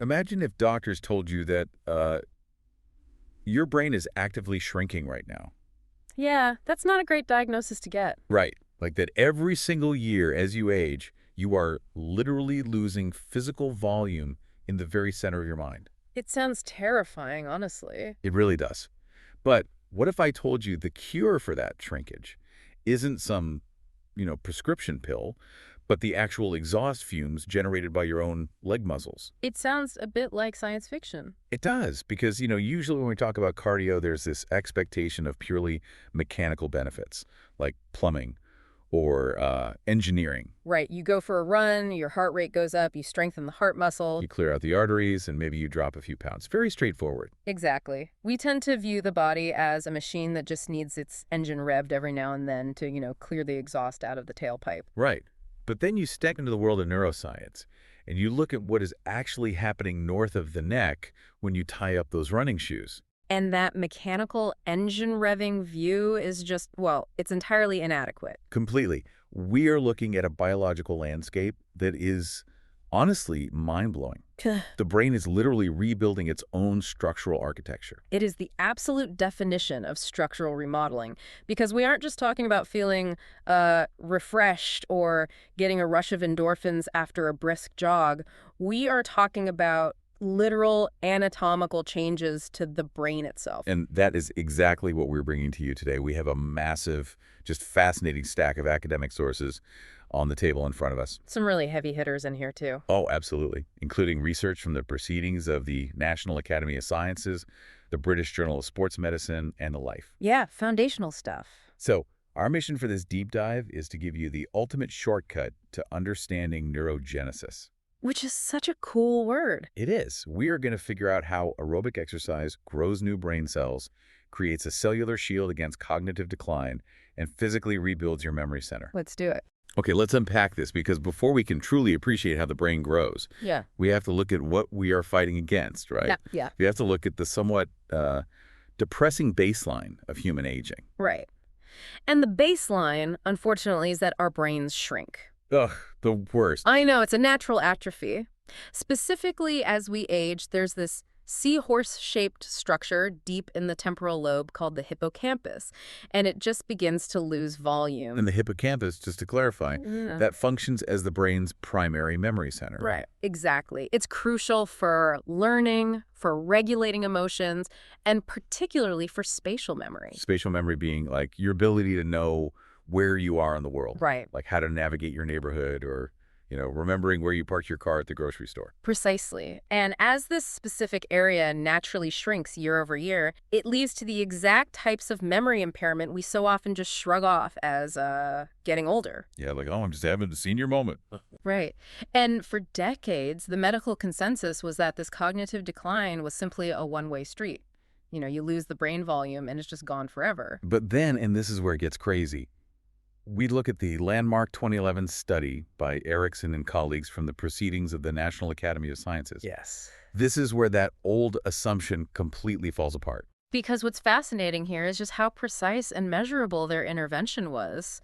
Imagine if doctors told you that your brain is actively shrinking right now. Yeah, that's not a great diagnosis to get. Right. Like that every single year as you age, you are literally losing physical volume in the very center of your mind. It sounds terrifying, honestly. It really does. But what if I told you the cure for that shrinkage isn't some, prescription pill, but the actual exhaust fumes generated by your own leg muscles? It sounds a bit like science fiction. It does, because, usually when we talk about cardio, there's this expectation of purely mechanical benefits, like plumbing or engineering. Right, you go for a run, your heart rate goes up, you strengthen the heart muscle. You clear out the arteries, and maybe you drop a few pounds. Very straightforward. Exactly. We tend to view the body as a machine that just needs its engine revved every now and then to, clear the exhaust out of the tailpipe. Right. But then you step into the world of neuroscience, and you look at what is actually happening north of the neck when you tie up those running shoes. And that mechanical engine revving view is just, well, it's entirely inadequate. Completely. We are looking at a biological landscape that is honestly mind-blowing. The brain is literally rebuilding its own structural architecture. It is the absolute definition of structural remodeling, because we aren't just talking about feeling refreshed or getting a rush of endorphins after a brisk jog. We are talking about literal anatomical changes to the brain itself. And that is exactly what we're bringing to you today. We have a massive, just fascinating stack of academic sources on the table in front of us. Some really heavy hitters in here, too. Oh, absolutely. Including research from the Proceedings of the National Academy of Sciences, the British Journal of Sports Medicine, and the Life. Yeah, foundational stuff. So our mission for this deep dive is to give you the ultimate shortcut to understanding neurogenesis. Which is such a cool word. It is. We are going to figure out how aerobic exercise grows new brain cells, creates a cellular shield against cognitive decline, and physically rebuilds your memory center. Let's do it. Okay, let's unpack this, because before we can truly appreciate how the brain grows, we have to look at what we are fighting against, right? Yeah. We have to look at the somewhat depressing baseline of human aging. Right. And the baseline, unfortunately, is that our brains shrink. Ugh, the worst. I know, it's a natural atrophy. Specifically, as we age, there's this seahorse-shaped structure deep in the temporal lobe called the hippocampus, and it just begins to lose volume. And the hippocampus, just to clarify, that functions as the brain's primary memory center. Right, exactly. It's crucial for learning, for regulating emotions, and particularly for spatial memory. Spatial memory being like your ability to know where you are in the world. Right. Like how to navigate your neighborhood or, remembering where you parked your car at the grocery store. Precisely. And as this specific area naturally shrinks year over year, it leads to the exact types of memory impairment we so often just shrug off as getting older. Yeah, like, I'm just having a senior moment. Right. And for decades, the medical consensus was that this cognitive decline was simply a one-way street. You lose the brain volume and it's just gone forever. But then, and this is where it gets crazy, we look at the landmark 2011 study by Erickson and colleagues from the Proceedings of the National Academy of Sciences. Yes. This is where that old assumption completely falls apart. Because what's fascinating here is just how precise and measurable their intervention was.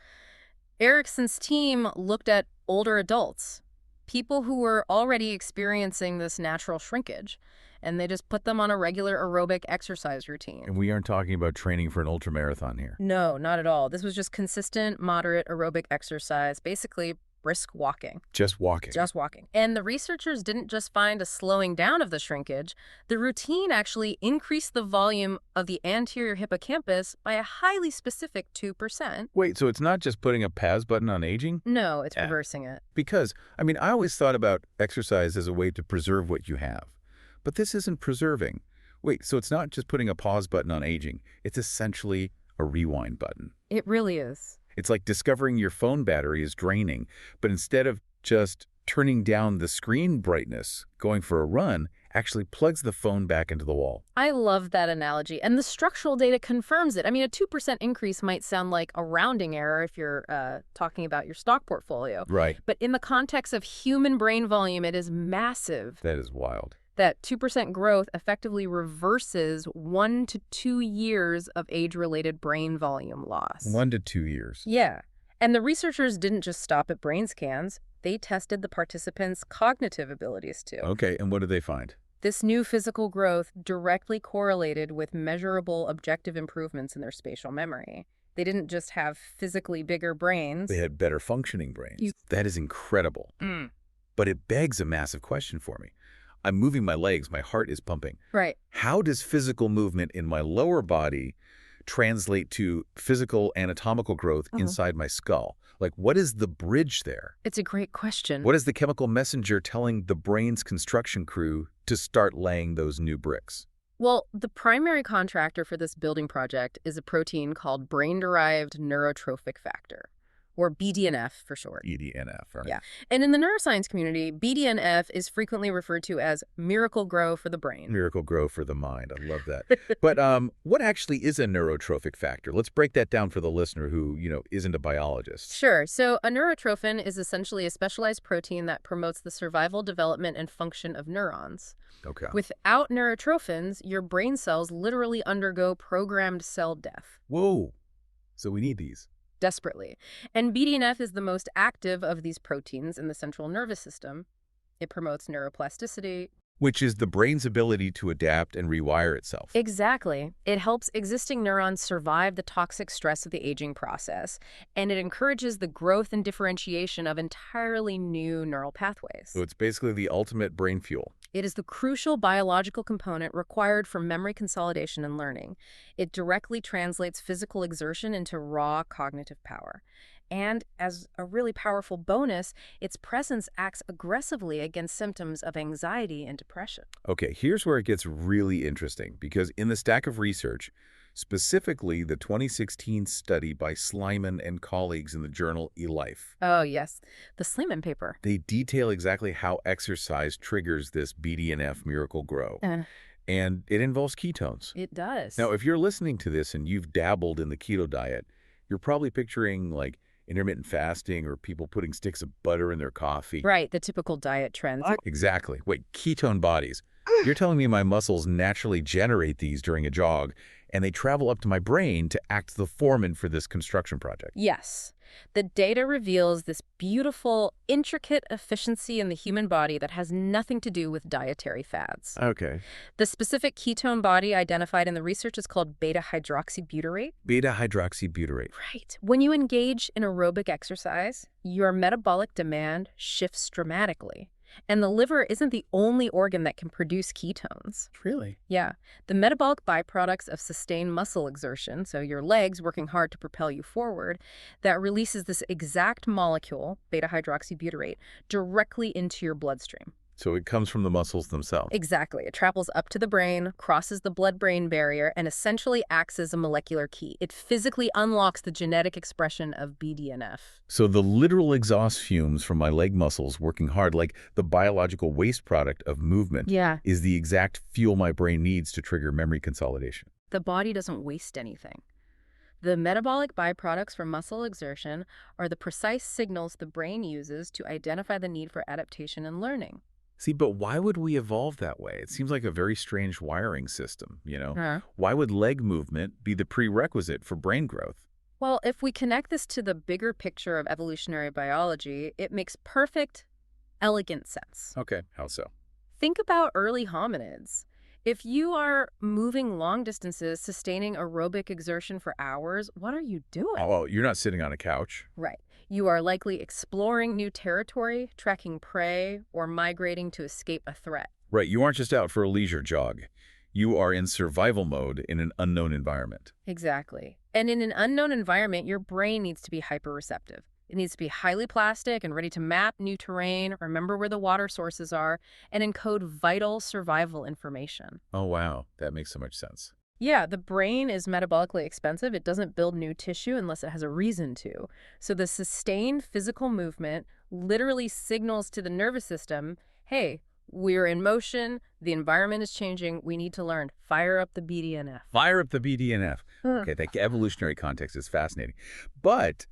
Erickson's team looked at older adults, people who were already experiencing this natural shrinkage, and they just put them on a regular aerobic exercise routine. And we aren't talking about training for an ultramarathon here. No, not at all. This was just consistent, moderate aerobic exercise, basically brisk walking. Just walking. Just walking. And the researchers didn't just find a slowing down of the shrinkage. The routine actually increased the volume of the anterior hippocampus by a highly specific 2%. Wait, so it's not just putting a pause button on aging? No, it's reversing it. Because, I always thought about exercise as a way to preserve what you have. But this isn't preserving. Wait, so it's not just putting a pause button on aging. It's essentially a rewind button. It really is. It's like discovering your phone battery is draining, but instead of just turning down the screen brightness, going for a run, actually plugs the phone back into the wall. I love that analogy, and the structural data confirms it. A 2% increase might sound like a rounding error if you're talking about your stock portfolio. Right. But in the context of human brain volume, it is massive. That is wild. That 2% growth effectively reverses 1 to 2 years of age-related brain volume loss. 1 to 2 years. Yeah. And the researchers didn't just stop at brain scans. They tested the participants' cognitive abilities too. Okay, and what did they find? This new physical growth directly correlated with measurable objective improvements in their spatial memory. They didn't just have physically bigger They brains. had better functioning brains. You- That is incredible. Mm. But it begs a massive question for me. I'm moving my legs, my heart is pumping. Right. How does physical movement in my lower body translate to physical anatomical growth inside my skull? Like, what is the bridge there? It's a great question. What is the chemical messenger telling the brain's construction crew to start laying those new bricks? Well, the primary contractor for this building project is a protein called brain-derived neurotrophic factor, or BDNF for short. EDNF, right? Yeah. And in the neuroscience community, BDNF is frequently referred to as miracle grow for the brain. Miracle grow for the mind. I love that. But what actually is a neurotrophic factor? Let's break that down for the listener who, isn't a biologist. Sure. So a neurotrophin is essentially a specialized protein that promotes the survival, development, and function of neurons. Okay. Without neurotrophins, your brain cells literally undergo programmed cell death. Whoa. So we need these. Desperately. And BDNF is the most active of these proteins in the central nervous system. It promotes neuroplasticity. Which is the brain's ability to adapt and rewire itself. Exactly. It helps existing neurons survive the toxic stress of the aging process, and it encourages the growth and differentiation of entirely new neural pathways. So it's basically the ultimate brain fuel. It is the crucial biological component required for memory consolidation and learning. It directly translates physical exertion into raw cognitive power. And as a really powerful bonus, its presence acts aggressively against symptoms of anxiety and depression. Okay, here's where it gets really interesting, because in the stack of research, specifically the 2016 study by Slyman and colleagues in the journal eLife, Oh, yes. The Sleeman paper. they detail exactly how exercise triggers this BDNF miracle grow. And it involves ketones. It does. Now, if you're listening to this and you've dabbled in the keto diet, you're probably picturing like intermittent fasting or people putting sticks of butter in their coffee. Right, the typical diet trends. Exactly. Wait, ketone bodies. You're telling me my muscles naturally generate these during a jog, and they travel up to my brain to act the foreman for this construction project. Yes. The data reveals this beautiful, intricate efficiency in the human body that has nothing to do with dietary fads. Okay. The specific ketone body identified in the research is called beta-hydroxybutyrate. Beta-hydroxybutyrate. Right. When you engage in aerobic exercise, your metabolic demand shifts dramatically. And the liver isn't the only organ that can produce ketones. Really? Yeah. The metabolic byproducts of sustained muscle exertion, so your legs working hard to propel you forward, that releases this exact molecule, beta-hydroxybutyrate, directly into your bloodstream. So it comes from the muscles themselves. Exactly. It travels up to the brain, crosses the blood-brain barrier, and essentially acts as a molecular key. It physically unlocks the genetic expression of BDNF. So the literal exhaust fumes from my leg muscles working hard, like the biological waste product of movement, Yeah. is the exact fuel my brain needs to trigger memory consolidation. The body doesn't waste anything. The metabolic byproducts from muscle exertion are the precise signals the brain uses to identify the need for adaptation and learning. See, but why would we evolve that way? It seems like a very strange wiring system, Huh. Why would leg movement be the prerequisite for brain growth? Well, if we connect this to the bigger picture of evolutionary biology, it makes perfect, elegant sense. Okay, how so? Think about early hominids. If you are moving long distances, sustaining aerobic exertion for hours, what are you doing? Oh, you're not sitting on a couch. Right. You are likely exploring new territory, tracking prey, or migrating to escape a threat. Right, you aren't just out for a leisure jog. You are in survival mode in an unknown environment. Exactly. And in an unknown environment, your brain needs to be hyperreceptive. It needs to be highly plastic and ready to map new terrain, remember where the water sources are, and encode vital survival information. Oh, wow, that makes so much sense. Yeah, the brain is metabolically expensive. It doesn't build new tissue unless it has a reason to. So the sustained physical movement literally signals to the nervous system, hey, we're in motion, the environment is changing, we need to learn. Fire up the BDNF. Fire up the BDNF. Okay, that evolutionary context is fascinating. But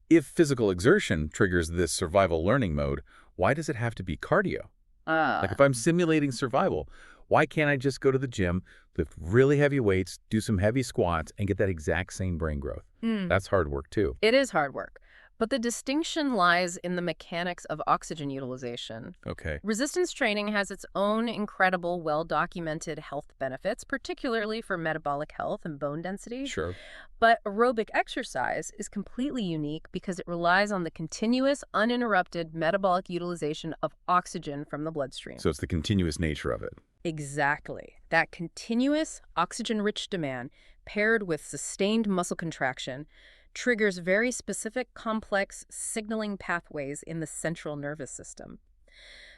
if physical exertion triggers this survival learning mode, why does it have to be cardio? Like if I'm simulating survival, why can't I just go to the gym, lift really heavy weights, do some heavy squats, and get that exact same brain growth? That's hard work too. It is hard work. But the distinction lies in the mechanics of oxygen utilization. Okay. Resistance training has its own incredible, well-documented health benefits, particularly for metabolic health and bone density. Sure. But aerobic exercise is completely unique because it relies on the continuous, uninterrupted metabolic utilization of oxygen from the bloodstream. So it's the continuous nature of it. Exactly. That continuous, oxygen-rich demand, paired with sustained muscle contraction, triggers very specific, complex signaling pathways in the central nervous system.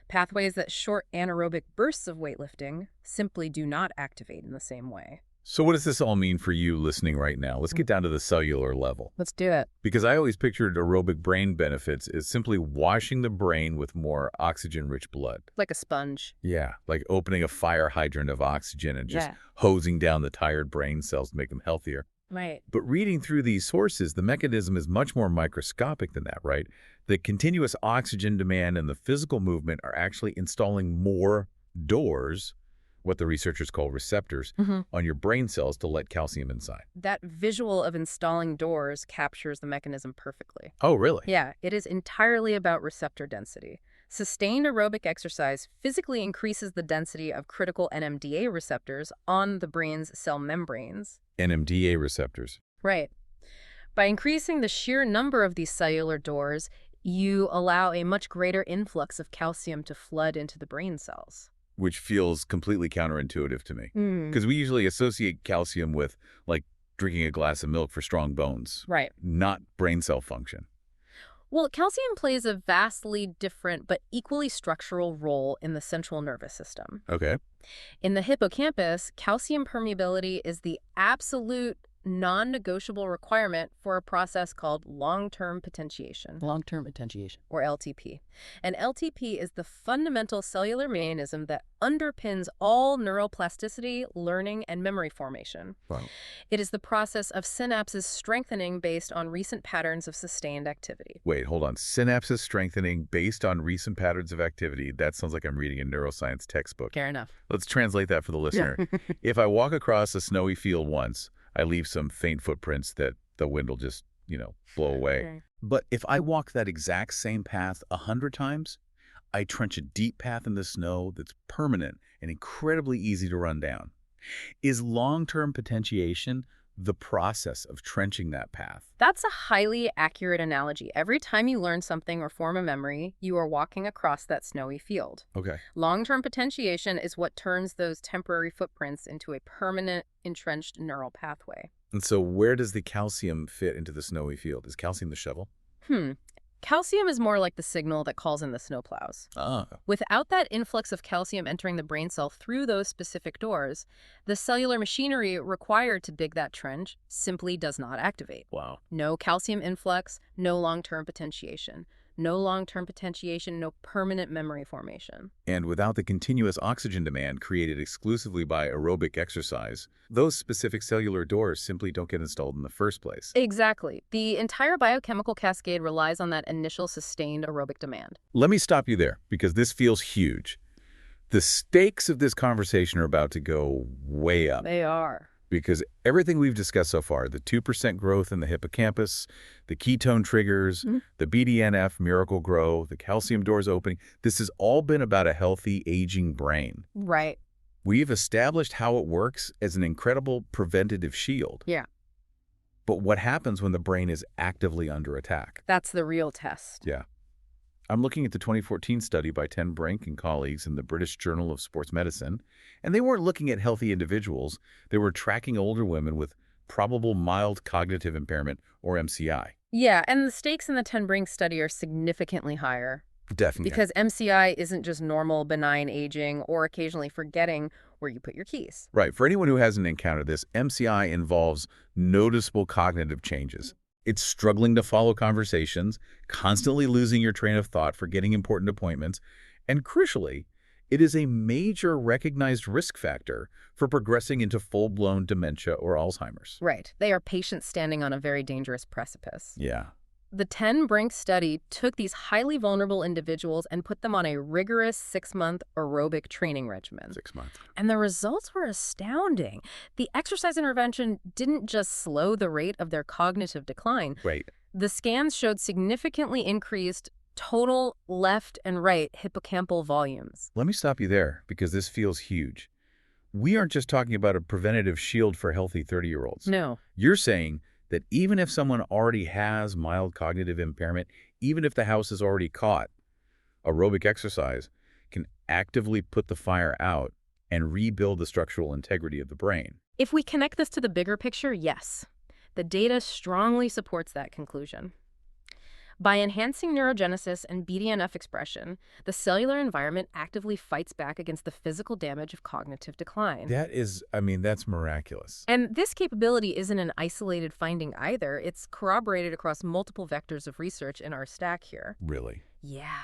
Pathways that short anaerobic bursts of weightlifting simply do not activate in the same way. So what does this all mean for you listening right now? Let's get down to the cellular level. Let's do it. Because I always pictured aerobic brain benefits as simply washing the brain with more oxygen-rich blood. Like a sponge. Yeah, like opening a fire hydrant of oxygen and just Yeah. hosing down the tired brain cells to make them healthier. Right. But reading through these sources, the mechanism is much more microscopic than that, right? The continuous oxygen demand and the physical movement are actually installing more doors, what the researchers call receptors, on your brain cells to let calcium inside. That visual of installing doors captures the mechanism perfectly. Oh, really? Yeah, it is entirely about receptor density. Sustained aerobic exercise physically increases the density of critical NMDA receptors on the brain's cell membranes. NMDA receptors. Right. By increasing the sheer number of these cellular doors, you allow a much greater influx of calcium to flood into the brain cells. Which feels completely counterintuitive to me. Because we usually associate calcium with, like, drinking a glass of milk for strong bones. Right. Not brain cell function. Well, calcium plays a vastly different but equally structural role in the central nervous system. Okay. In the hippocampus, calcium permeability is the absolute non-negotiable requirement for a process called long-term potentiation. Long-term potentiation. Or LTP. And LTP is the fundamental cellular mechanism that underpins all neuroplasticity, learning, and memory formation. Wow. It is the process of synapses strengthening based on recent patterns of sustained activity. Wait, hold on. Synapses strengthening based on recent patterns of activity. That sounds like I'm reading a neuroscience textbook. Fair enough. Let's translate that for the listener. If I walk across a snowy field once, I leave some faint footprints that the wind will just, blow away. Okay. But if I walk that exact same path 100 times, I trench a deep path in the snow that's permanent and incredibly easy to run down. Is long-term potentiation the process of trenching that path? That's a highly accurate analogy. Every time you learn something or form a memory, you are walking across that snowy field. Okay. Long-term potentiation is what turns those temporary footprints into a permanent, entrenched neural pathway. And so where does the calcium fit into the snowy field? Is calcium the shovel? Calcium is more like the signal that calls in the snowplows. Ah. Without that influx of calcium entering the brain cell through those specific doors, the cellular machinery required to dig that trench simply does not activate. Wow. No calcium influx, no long-term potentiation. No long-term potentiation, no permanent memory formation. And without the continuous oxygen demand created exclusively by aerobic exercise, those specific cellular doors simply don't get installed in the first place. Exactly. The entire biochemical cascade relies on that initial sustained aerobic demand. Let me stop you there, because this feels huge. The stakes of this conversation are about to go way up. They are. Because everything we've discussed so far, the 2% growth in the hippocampus, the ketone triggers, the BDNF miracle grow, the calcium doors opening, this has all been about a healthy, aging brain. Right. We've established how it works as an incredible preventative shield. Yeah. But what happens when the brain is actively under attack? That's the real test. Yeah. I'm looking at the 2014 study by Ten Brink and colleagues in the British Journal of Sports Medicine, and they weren't looking at healthy individuals. They were tracking older women with probable mild cognitive impairment, or MCI. Yeah, and the stakes in the Ten Brink study are significantly higher. Definitely. Because MCI isn't just normal, benign aging or occasionally forgetting where you put your keys. Right. For anyone who hasn't encountered this, MCI involves noticeable cognitive changes. It's struggling to follow conversations, constantly losing your train of thought, forgetting important appointments, and crucially, it is a major recognized risk factor for progressing into full-blown dementia or Alzheimer's. Right. They are patients standing on a very dangerous precipice. Yeah. The 10 Brink study took these highly vulnerable individuals and put them on a rigorous 6-month aerobic training regimen. 6 months. And the results were astounding. The exercise intervention didn't just slow the rate of their cognitive decline. Wait, The scans showed significantly increased total left and right hippocampal volumes. let me stop you there because this feels huge. We aren't just talking about a preventative shield for healthy 30-year-olds. No. You're saying that even if someone already has mild cognitive impairment, even if the house is already caught, aerobic exercise can actively put the fire out and rebuild the structural integrity of the brain. If we connect this to the bigger picture, yes. The data strongly supports that conclusion. By enhancing neurogenesis and BDNF expression, the cellular environment actively fights back against the physical damage of cognitive decline. That's miraculous. And this capability isn't an isolated finding either. It's corroborated across multiple vectors of research in our stack here. Really? Yeah.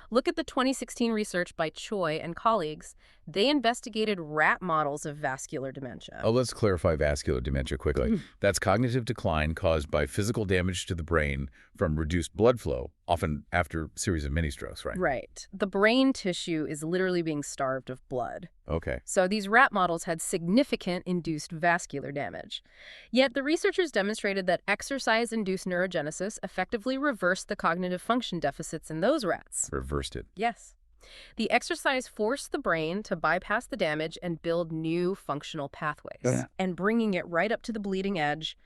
Look at the 2016 research by Choi and colleagues. They investigated rat models of vascular dementia. Oh, let's clarify vascular dementia quickly. That's cognitive decline caused by physical damage to the brain from reduced blood flow, often after a series of mini-strokes, right? Right. The brain tissue is literally being starved of blood. Okay. So these rat models had significant induced vascular damage. Yet the researchers demonstrated that exercise-induced neurogenesis effectively reversed the cognitive function deficits in those rats. Reversed it. Yes. The exercise forced the brain to bypass the damage and build new functional pathways. Yeah. And bringing it right up to the bleeding edge,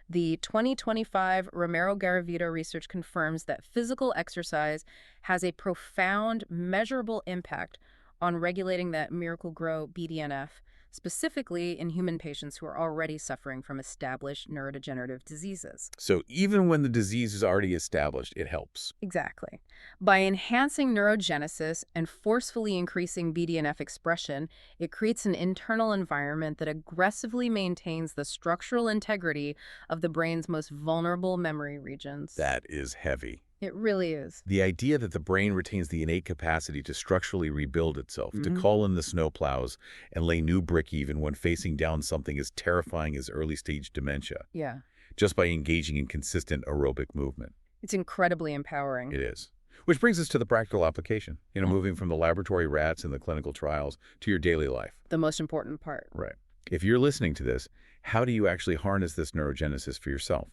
the 2025 Romero-Garavito research confirms that physical exercise has a profound, measurable impact on regulating that Miracle-Gro BDNF, specifically in human patients who are already suffering from established neurodegenerative diseases. So even when the disease is already established, it helps. Exactly. By enhancing neurogenesis and forcefully increasing BDNF expression, it creates an internal environment that aggressively maintains the structural integrity of the brain's most vulnerable memory regions. That is heavy. It really is. The idea that the brain retains the innate capacity to structurally rebuild itself, to call in the snowplows and lay new brick even when facing down something as terrifying as early-stage dementia, Yeah. just by engaging in consistent aerobic movement. It's incredibly empowering. It is. Which brings us to the practical application, moving from the laboratory rats and the clinical trials to your daily life. The most important part. Right. If you're listening to this, how do you actually harness this neurogenesis for yourself?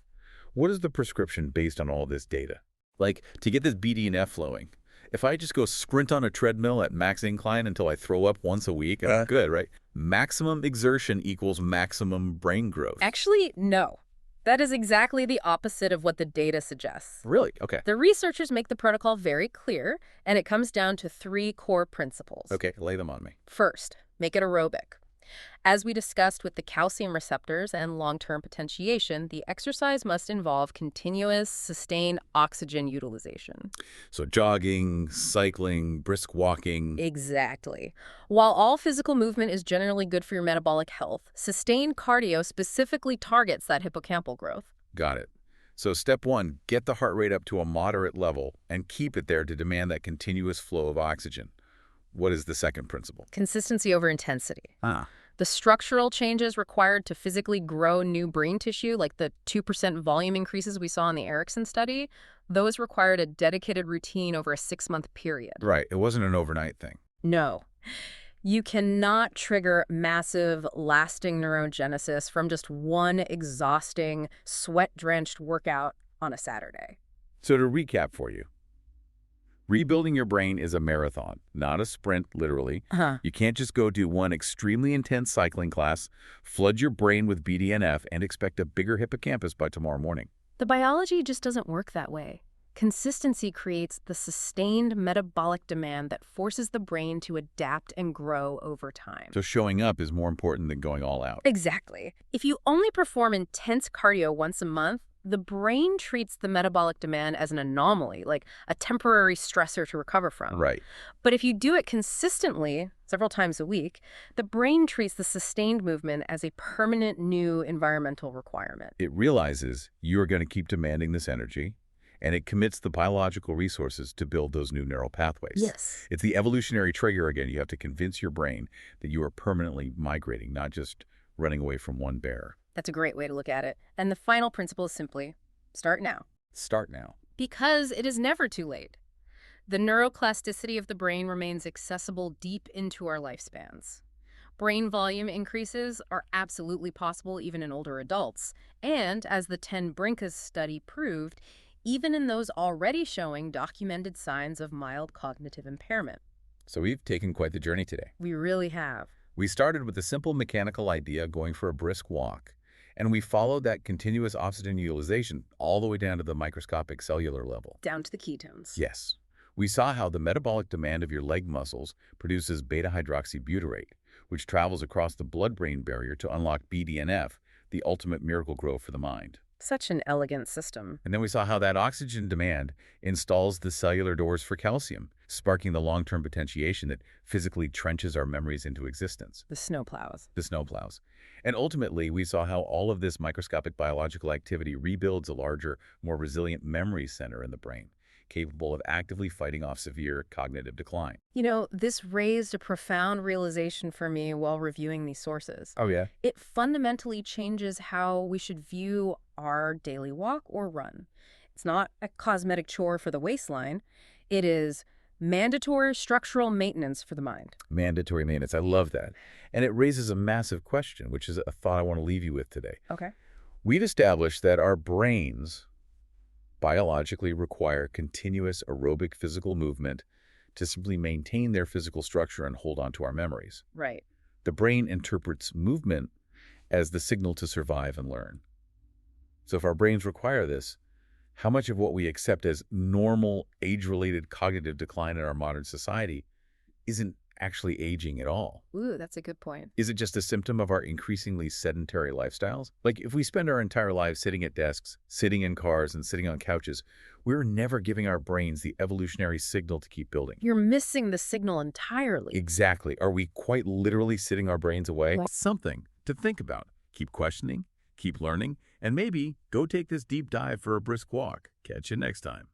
What is the prescription based on all this data? Like, to get this BDNF flowing, if I just go sprint on a treadmill at max incline until I throw up once a week, I'm good, right? Maximum exertion equals maximum brain growth. Actually, no. That is exactly the opposite of what the data suggests. Really? Okay. The researchers make the protocol very clear, and it comes down to 3 core principles. Okay, lay them on me. First, make it aerobic. As we discussed with the calcium receptors and long-term potentiation, the exercise must involve continuous, sustained oxygen utilization. So jogging, cycling, brisk walking. Exactly. While all physical movement is generally good for your metabolic health, sustained cardio specifically targets that hippocampal growth. Got it. So step 1, get the heart rate up to a moderate level and keep it there to demand that continuous flow of oxygen. What is the second principle? Consistency over intensity. Ah. The structural changes required to physically grow new brain tissue, like the 2% volume increases we saw in the Erickson study, those required a dedicated routine over a 6-month period. Right. It wasn't an overnight thing. No. You cannot trigger massive, lasting neurogenesis from just one exhausting, sweat-drenched workout on a Saturday. So to recap for you, rebuilding your brain is a marathon, not a sprint, literally. You can't just go do one extremely intense cycling class, flood your brain with BDNF, and expect a bigger hippocampus by tomorrow morning. The biology just doesn't work that way. Consistency creates the sustained metabolic demand that forces the brain to adapt and grow over time. So showing up is more important than going all out. Exactly. If you only perform intense cardio once a month, the brain treats the metabolic demand as an anomaly, like a temporary stressor to recover from. Right. But if you do it consistently, several times a week, the brain treats the sustained movement as a permanent new environmental requirement. It realizes you're going to keep demanding this energy, and it commits the biological resources to build those new neural pathways. Yes. It's the evolutionary trigger again. You have to convince your brain that you are permanently migrating, not just running away from one bear. That's a great way to look at it. And the final principle is simply, start now. Start now. Because it is never too late. The neuroplasticity of the brain remains accessible deep into our lifespans. Brain volume increases are absolutely possible even in older adults, and as the 10 Brinkas study proved, even in those already showing documented signs of mild cognitive impairment. So we've taken quite the journey today. We really have. We started with a simple mechanical idea going for a brisk walk, and we followed that continuous oxygen utilization all the way down to the microscopic cellular level. Down to the ketones. Yes. We saw how the metabolic demand of your leg muscles produces beta-hydroxybutyrate, which travels across the blood-brain barrier to unlock BDNF, the ultimate miracle grow for the mind. Such an elegant system. And then we saw how that oxygen demand installs the cellular doors for calcium, sparking the long-term potentiation that physically trenches our memories into existence. The snowplows. The snowplows. And ultimately, we saw how all of this microscopic biological activity rebuilds a larger, more resilient memory center in the brain, capable of actively fighting off severe cognitive decline. You know, this raised a profound realization for me while reviewing these sources. Oh, yeah? It fundamentally changes how we should view our daily walk or run. It's not a cosmetic chore for the waistline. It is mandatory structural maintenance for the mind. Mandatory maintenance. I love that. And it raises a massive question, which is a thought I want to leave you with today. Okay. We've established that our brains biologically require continuous aerobic physical movement to simply maintain their physical structure and hold on to our memories. Right. The brain interprets movement as the signal to survive and learn. So if our brains require this, how much of what we accept as normal age-related cognitive decline in our modern society isn't actually aging at all? Ooh, that's a good point. Is it just a symptom of our increasingly sedentary lifestyles? Like, if we spend our entire lives sitting at desks, sitting in cars, and sitting on couches, we're never giving our brains the evolutionary signal to keep building. You're missing the signal entirely. Exactly. Are we quite literally sitting our brains away? What? Something to think about. Keep questioning, keep learning, and maybe go take this deep dive for a brisk walk. Catch you next time.